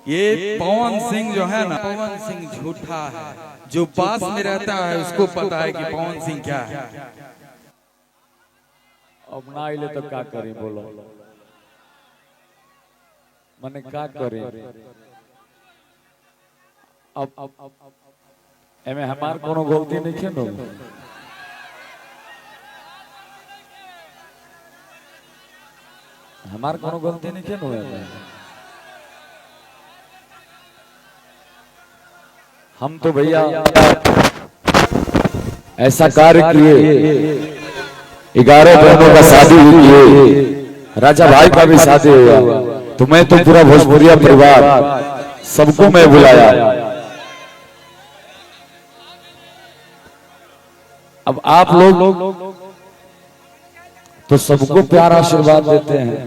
ये पवन सिंह जो है ना, पवन सिंह झूठा है। जो पास में रहता है उसको पता है कि पवन सिंह क्या है। अब ना आइले तो क्या करी बोलो, मने क्या करी। अब एमे हमार कोनो गलती नहीं है नो। हमार कोनो गलती नहीं है नो। हम तो भैया ऐसा कार्य किए, 11 बहनों का शादी भी किए, राजा भाई का भी शादी हुआ, तो मैं तो पूरा भोजपुरिया परिवार सबको मैं बुलाया। अब आप लोग तो सबको प्यार आशीर्वाद देते हैं,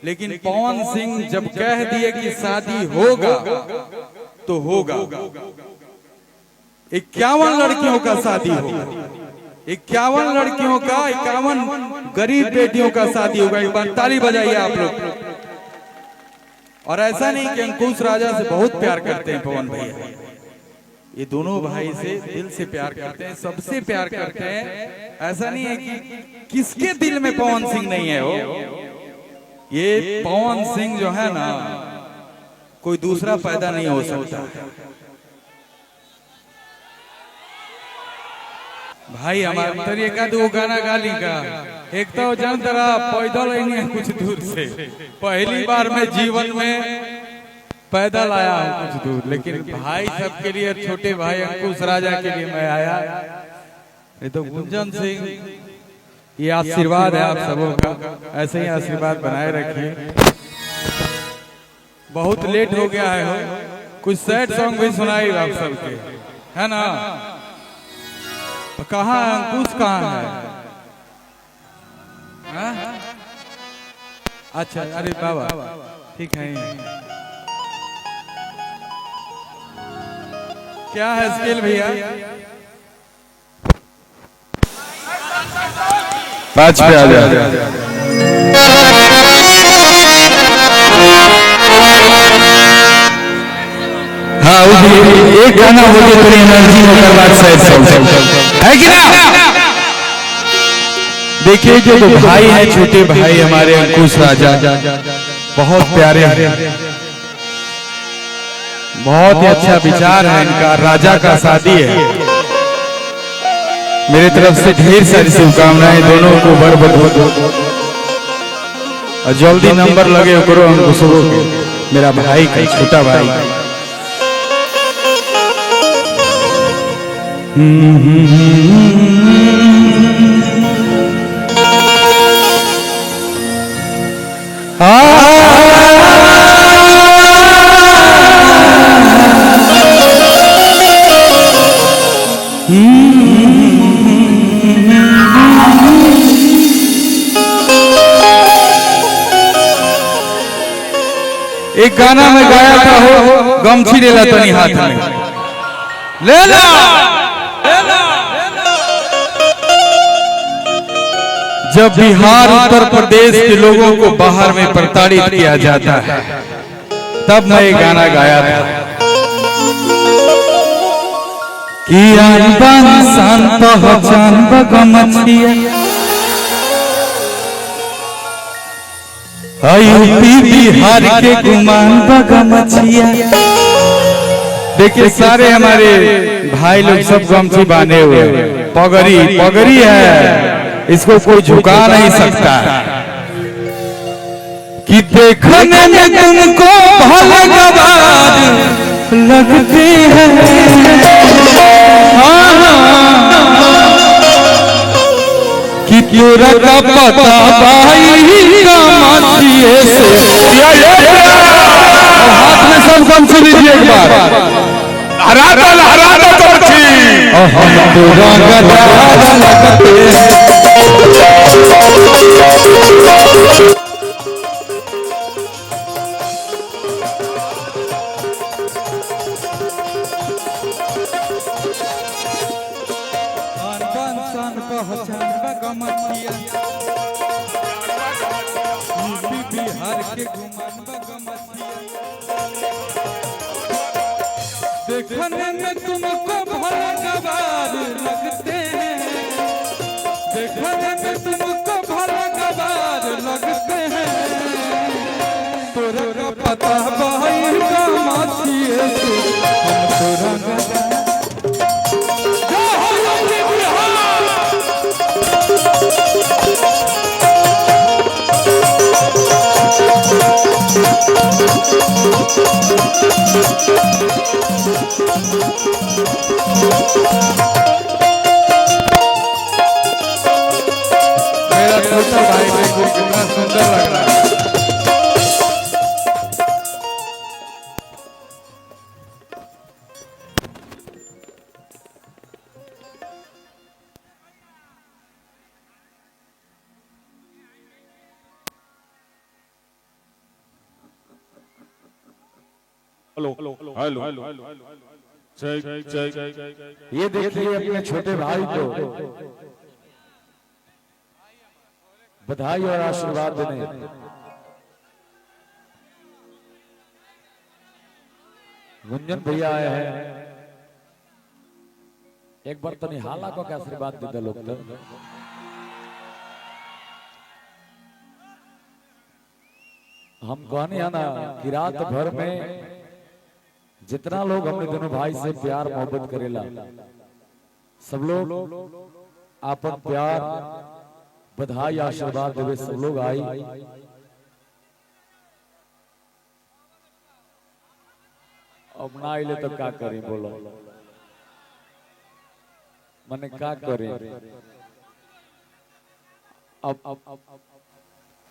लेकिन पवन सिंह जब कह दिए कि शादी होगा तो होगा। 51 लड़कियों का शादी होगा, 51 लड़कियों का, 51 गरीब बेटियों का शादी होगा। एक बार ताली बजाइए आप लोग। और ऐसा नहीं कि अंकुश राजा से बहुत प्यार करते हैं पवन भैया, ये दोनों भाई से दिल से प्यार करते हैं, सबसे प्यार करते हैं। ऐसा नहीं है कि किसके दिल में पवन सिंह नहीं है। वो ये पवन सिंह जो है ना, कोई दूसरा पैदा नहीं हो सकता। भाई हमारे तरी का दो गाना गाली का, एक तो जान तरा पैदल ही नहीं कुछ दूर से, पहली बार मैं जीवन में पैदल आया हूँ कुछ दूर। लेकिन भाई सबके लिए, छोटे भाई अंकुश राजा के लिए मैं आया। ये तो गुंजन सिंह, ये आशीर्वाद है आप सबों का, ऐसे ही आशीर्वाद बनाए रखिए। बहुत लेट हो गया है, कुछ सैड सॉन्ग भी सुनाई आप सबके, है ना। तो कहाँ अंकुश कहाँ है? हाँ? अच्छा, अरे बाबा ठीक है। क्या है स्केल भैया? 5 पे आ जा। हाँ, एक गाना हो गया तेरी एनर्जी होकर बात सैड सॉन्ग है कि ना। देखिए जो भाई है, छोटे भाई हमारे अंकुश राजा, बहुत प्यारे हैं, बहुत ही अच्छा विचार है इनका। राजा का शादी है, मेरे तरफ से ढेर सारी शुभकामनाएं दोनों को बर बधू, और जल्दी नंबर लगे करो अंकुशों के, मेरा भाई का छोटा भाई। एक गाना में गाया था, हो गमछी ले ला तनी हाथ में, ले ला। जब बिहार उत्तर प्रदेश के लोगों को बाहर में प्रताड़ित किया जाता है, तब मैं एक गाना गाया था कि शान पहचान बगमछिया, यूपी बिहार के गुमान बगमछिया। देखिए सारे हमारे भाई लोग सब गमछी बांधे हुए, पगड़ी पगड़ी है, इसको कोई झुका नहीं सकता कि देखने में तुमको भले गवार लगते हैं। कि तेरा का पता भाई का माचिए से, हाथ में सब गमछी लीजिए एक बार, हरा दो गमछी, हम तेरा गवार लगते हैं। पहचान बगमछिया, यूपी बिहार के गुमान देखने में तुमको भगवान लगते हैं, देखने में तुमको भगवान लगते हैं, तोरा का पता भाई का माछिए से हम तोरा मेरा छोटा भाई देखो कितना सुंदर लग रहा है। ये देखिए अपने छोटे भाई को बधाई और आशीर्वाद देने गुंजन भैया आए हैं। एक बार तो निहाला को क्या आशीर्वाद देते लोग तो हम कहने हैं ना कि रात भर में जितना लोग अपने दोनों भाई से प्यार मोहब्बत करेला सब लोग आपन प्यार बधाई आशीर्वाद देवे सब लोग आई। अब ना आइले तो क्या करें बोलो, मने क्या करें। अब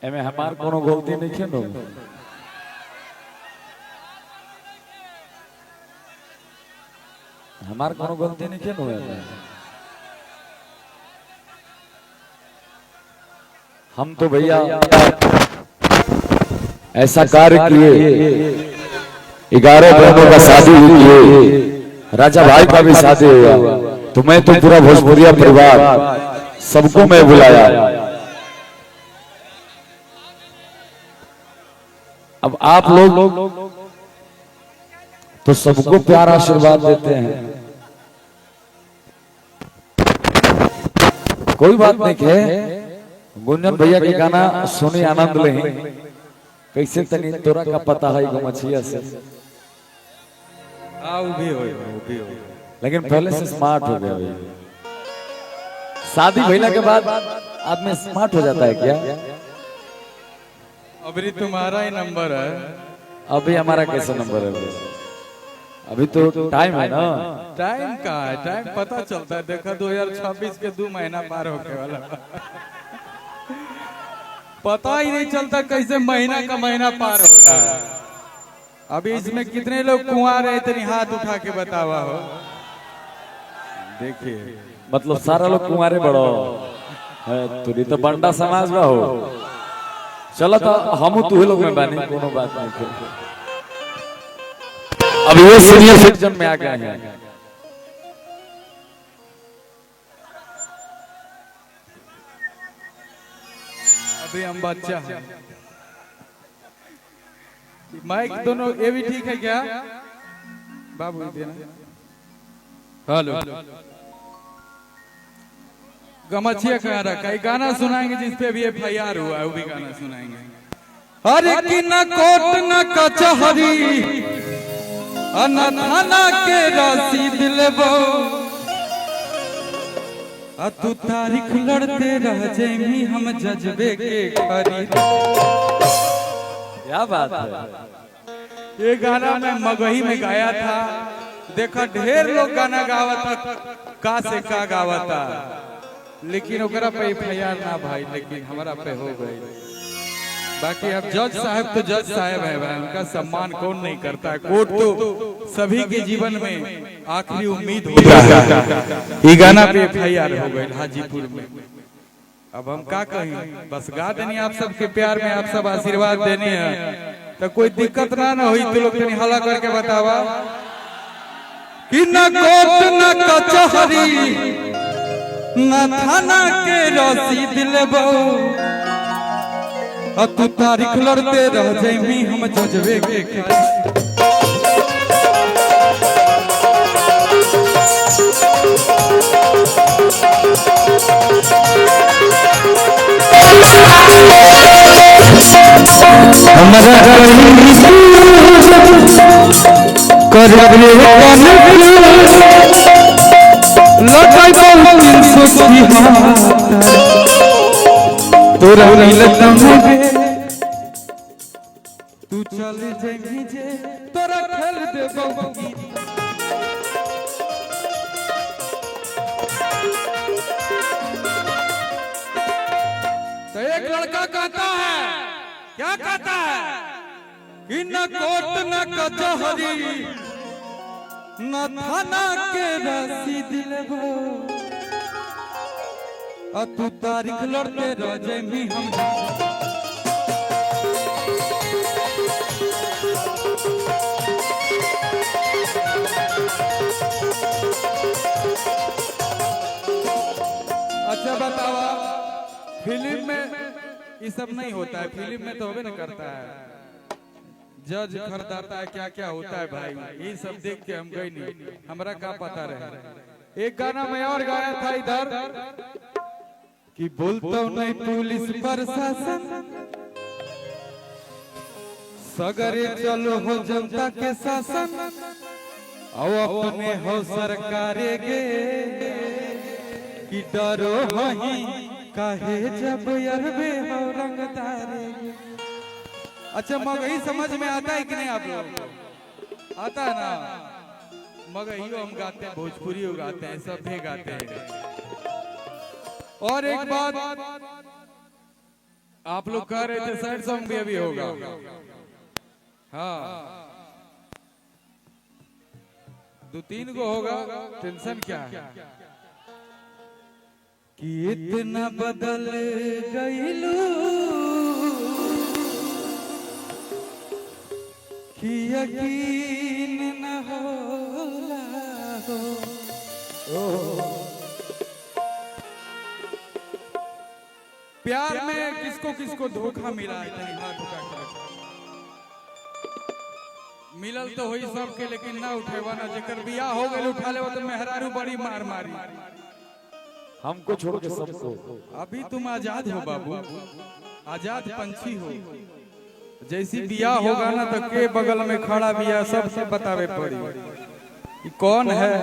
एमे हमार कोनो गलती नहीं है नो, हमार कोनो गलती नहीं है नो। हम तो भैया ऐसा कार्य किए, 11 बहनों का शादी किए, राजा भाई का भी शादी हुआ, तो मैं तो पूरा भोजपुरिया परिवार सबको मैं बुलाया। अब आप लोग तो सबको प्यार आशीर्वाद देते हैं, कोई बात नहीं है। गुंजन भैया के गाना सुनी आनंद ले, कैसे तनी तोरा का पता है गमछिया से भी हो। लेकिन पहले से स्मार्ट हो गया भैया। शादी भइला के बाद आदमी स्मार्ट हो जाता है क्या? अभी तुम्हारा ही नंबर है। अभी हमारा कैसा नंबर है? अभी तो टाइम है ना। टाइम का है, टाइम पता चलता है। देखा 2026 के 2 महीना पार होके वाला, पता ही नहीं चलता कैसे महीना का महीना पार हो रहा है। अभी इसमें कितने लोग कुंवार है, इतनी हाथ उठा के बतावा हो। देखिए मतलब सारा लोग कुंवारे बड़ो है, तुरी तो बंडा समाज में हो। चलो तो हम तू लोग में बानी, कोनो बात नहीं। अब ये सीनियर सिटीजन में आ गए हैं। अभी हम बच्चा हैं। माइक दोनों ये भी ठीक है क्या बाबू? हेलो, गमछिया कहाँ रखा? गाना सुनाएंगे जिसपे भी FIR हुआ है, वो भी गाना सुनाएंगे। अरे कि न कोर्ट न कचहरी न थाना के रसीद लेबो, तू तारीख लड़ते रह जाएंगी हम जज्बे के खरीद। क्या बात है? ये गाना मैं मगही में गाया था। देखा ढेर लोग गाना गावता, का से का गावता, लेकिन ओकरा पे FIR ना भाई, लेकिन हमारा पे हो गई। बाकी अब जज साहब तो जज साहब है भाई, उनका सम्मान कौन नहीं करता है। कोर्ट तो सभी के जीवन में आखिरी उम्मीद होता है। ये गाना पे FIR हो गई हाजीपुर में। अब हम क्या कहें, बस गा देनी आप सबके प्यार में, आप सब आशीर्वाद देने हैं, तो कोई दिक्कत ना हुई तो लोग कहीं हल्ला करके बतावा कि न कोर्ट न कचहरी न थाना के रसीद लेबो, अब तू तारीख लड़ते रह जाई हम जजबे के खाई। हमारा तोरा तू चल जाई जे तोरा खेल दे बबगी। तो एक लड़का कहता है, क्या कहता है कि न कोर्ट न कचहरी न थाना के रसीद लेबो, आ तू तारीख लड़ते रह जाई हम। अच्छा बतावा, फिल्म में ये सब नहीं होता है, फिल्म में तो होबे न करता है, जज खरीदाता है, क्या क्या होता है भाई, ये सब देख के हम गए नहीं, हमरा क्या पता रहे। एक गाना मैं और गाया था इधर कि बोलता नहीं पुलिस प्रशासन, सगरे चलो हो जनता के शासन, और अपने हो सरकारे गे कि डरो वही काहे जब अरबे हो रंगदारे। अच्छा मगही समझ में आता है कि नहीं आप लोग? आता है ना? मगही हम गाते हैं, भोजपुरी गाते हैं, सब भी गाते हैं। और एक बात आप लोग कह रहे थे सैड सॉन्ग भी अभी होगा। हाँ 2-3 गो होगा, टेंशन क्या है कि इतना बदल गईलू कि यकीन न होला हो। प्यार में किसको किसको धोखा मिला है, हाथ उठा के रखा। मिलल तो हुई सबके, लेकिन ना उठेवा ना, जेकर बियाह हो गए उठा ले तो मेहरारू बड़ी मार मारी। हमको छोड़ के सबको। अभी तुम आजाद हो बाबू, आजाद पंछी हो। जैसी बियाह होगा ना तो के बगल में खड़ा बिया सबसे बतावे पड़ी कि कौन है,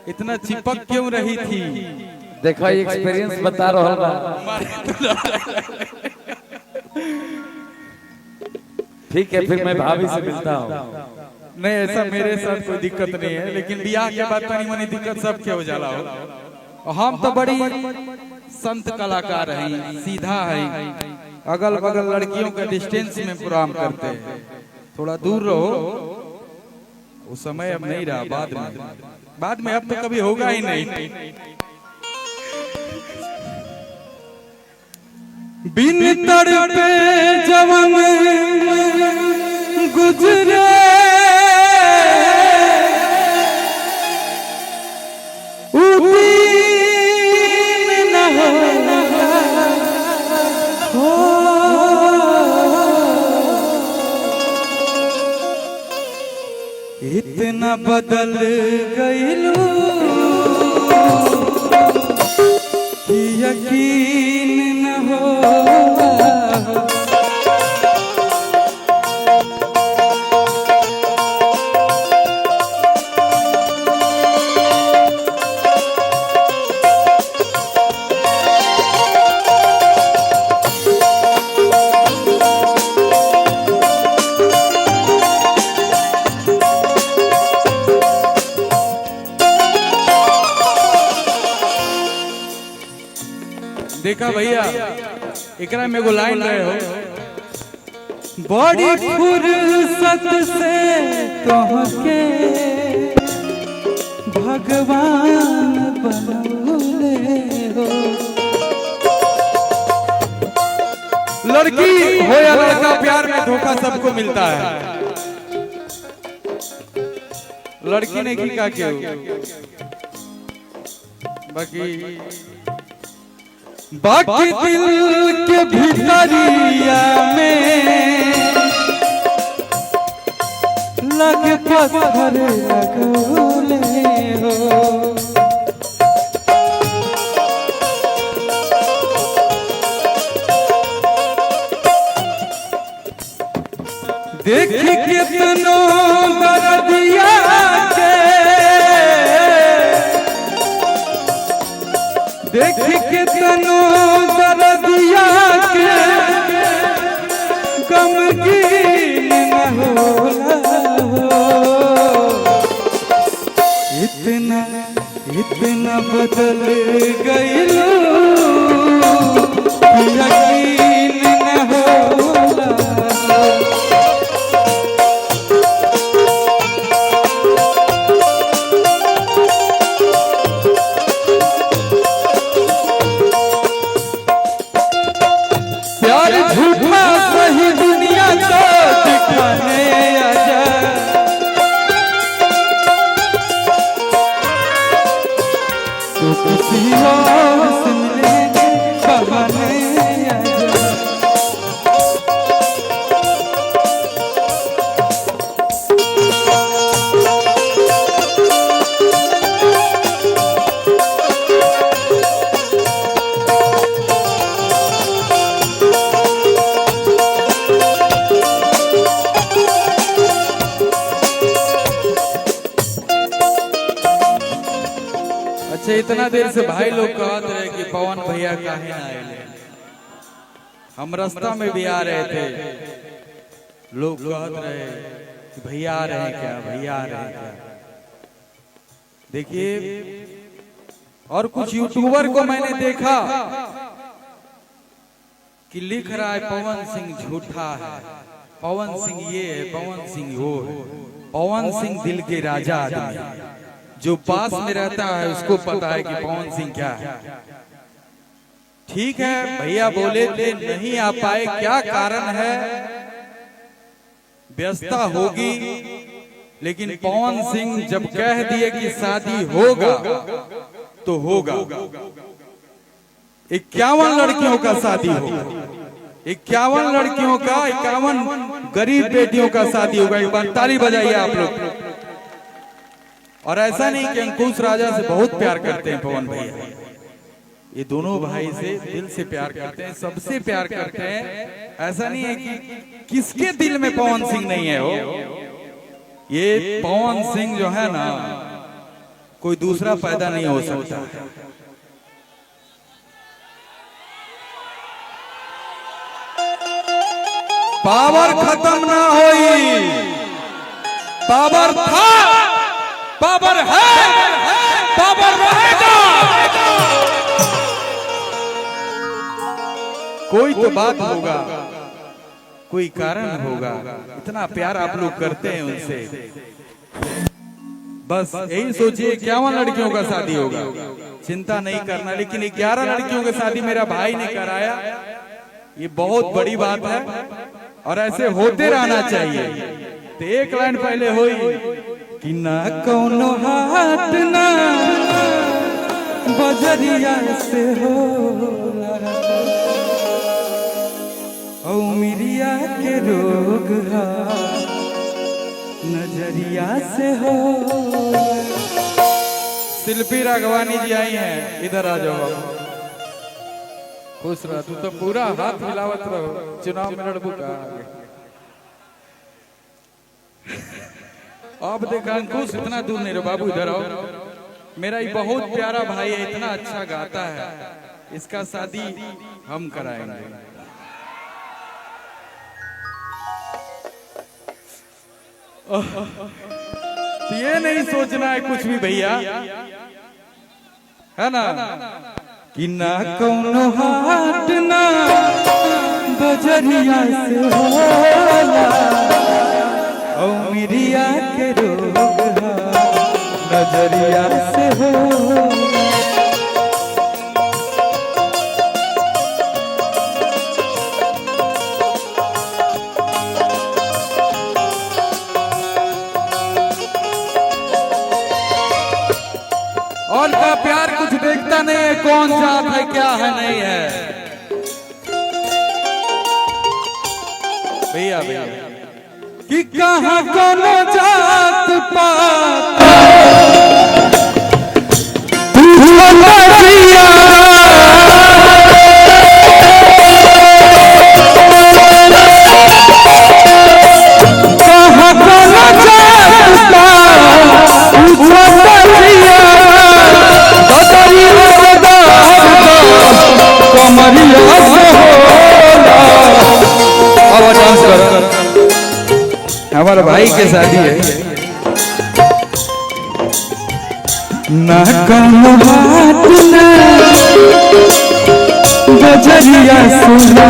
इतना चिपक क्यों रही थी। देखा एक्सपीरियंस बता रहा बा। ठीक है फिर मैं भाभी से मिलता हूँ। नहीं ऐसा मेरे साथ कोई दिक्कत नहीं है, लेकिन बियाह के बाद तनी मनी दिक्कत सबके हो जाला हो। हम तो बड़ी संत कलाकार हैं, सीधा है, अगल बगल लड़कियों के डिस्टेंस में प्रोग्राम करते हैं, थोड़ा दूर रहो। वो समय अब नहीं रहा, बाद में अब तो कभी होगा ही नहीं। बिन तड़पे जवन गुजरे इतना बदल गईलू कि यकीन न हो। देखा भैया, एकरा में एगो लाइन रहे हो, बड़ी फुर्सत से तोहके भगवान बनौले हो। लड़की हो या लड़का, प्यार में धोखा सबको मिलता है। लड़की ने की का क्यों, बाकी बाकी दिल के भीतरिया में लगे पत्थर लगोले हो। देख कितनो दर्दिया के, देख कितनो दर्दिया के गमगीन न होला हो। इतना इतना बदल गइलो यकीन न होला। प्यार झूठा सही दुनिया को दिखाने आजा, तो किसी और से मिलेंगे बहाने आजा। अच्छा, इतना देर से भाई लोग कहते रहे कि पवन भैया काहे ना आए। हम रास्ता में भी आ रहे थे, लोग कहते रहे कि भैया आ रहे हैं क्या, भैया आ रहे हैं क्या। देखिए, और कुछ यूट्यूबर को मैंने देखा कि लिख रहा है पवन सिंह झूठा है, पवन सिंह ये है, पवन सिंह वो है। पवन सिंह दिल के राजा आदमी है, जो पास में रहता है उसको पता है कि पवन सिंह क्या है। ठीक है, भैया बोले थे नहीं आ पाए, क्या कारण है, व्यस्तता होगी, लेकिन पवन सिंह जब कह दिए कि शादी होगा तो होगा। 51 लड़कियों का शादी होगा, 51 लड़कियों का, 51 गरीब बेटियों का शादी होगा। एक बार ताली बजाइए आप लोग। और ऐसा नहीं कि अंकुश राजा से बहुत प्यार करते हैं पवन भैया, ये दोनों भाई से दिल से प्यार करते हैं, सबसे प्यार करते हैं। ऐसा नहीं है कि किसके दिल में पवन सिंह नहीं है। हो ये पवन सिंह जो है ना, कोई दूसरा पैदा नहीं हो सकता। पावर खत्म ना होई, पावर था, पावर है, पावर रहेगा। कोई तो बात होगा, कोई कारण होगा। इतना प्यार आप लोग करते हैं उनसे, बस यही सोचिए 51 लड़कियों का शादी होगा, चिंता नहीं करना। लेकिन 11 लड़कियों की शादी मेरा भाई ने कराया, ये बहुत बड़ी बात है और ऐसे होते रहना चाहिए। तो एक लाइन पहले हुई कि ना कौनो हाथ ना बजरिया से हो, औ मिरिया के रोग नजरिया से हो। शिल्पी राघवानी जी आई हैं, इधर आ जाओ। खुश रह, तू तो पूरा हाथ मिलावत रहो, चुनाव में लड़बू का। अब देखा अंकुश, इतना दूर नहीं रहो बाबू, इधर आओ। मेरा ये बहुत प्यारा भाई है, इतना अच्छा गाता है, इसका शादी हम कराएंगे। तो ये नहीं सोचना है कुछ भी भैया, है ना, कि ना कौनो हाथ ना बजरिया से होला, औ मिरिया के रोग नजरिया से हो। और का प्यार कुछ देखता नहीं है, कौन जात है क्या है नहीं है। भैया भैया कि कहाँ कौन जात पात हमारे भाई के शादी है ना कम बात ना गजरिया सुनो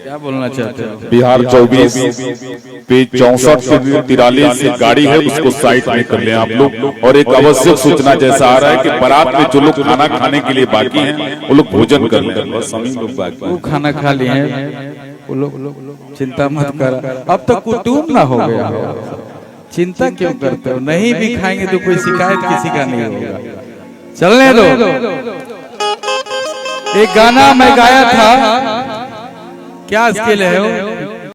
क्या बोलना चाहते हो? बिहार 24 पेज 64 से 43 से गाड़ी है, उसको साइड में कर लें आप लोग। और एक आवश्यक सूचना जैसा आ रहा है कि बारात में जो लोग खाना खाने के लिए बाकी हैं वो लोग भोजन कर लें, बस हम ही लोग बाकी। वो खाना खा लिए हैं वो लोग, चिंता मत कर। अब तो कुटुंब ना हो गया, चिंता क्यों करते हो? नहीं भी खाएंगे तो कोई शिकायत किसी का नहीं होगा। चलने दो। एक गाना मैं गाया था, क्या स्केल है वो?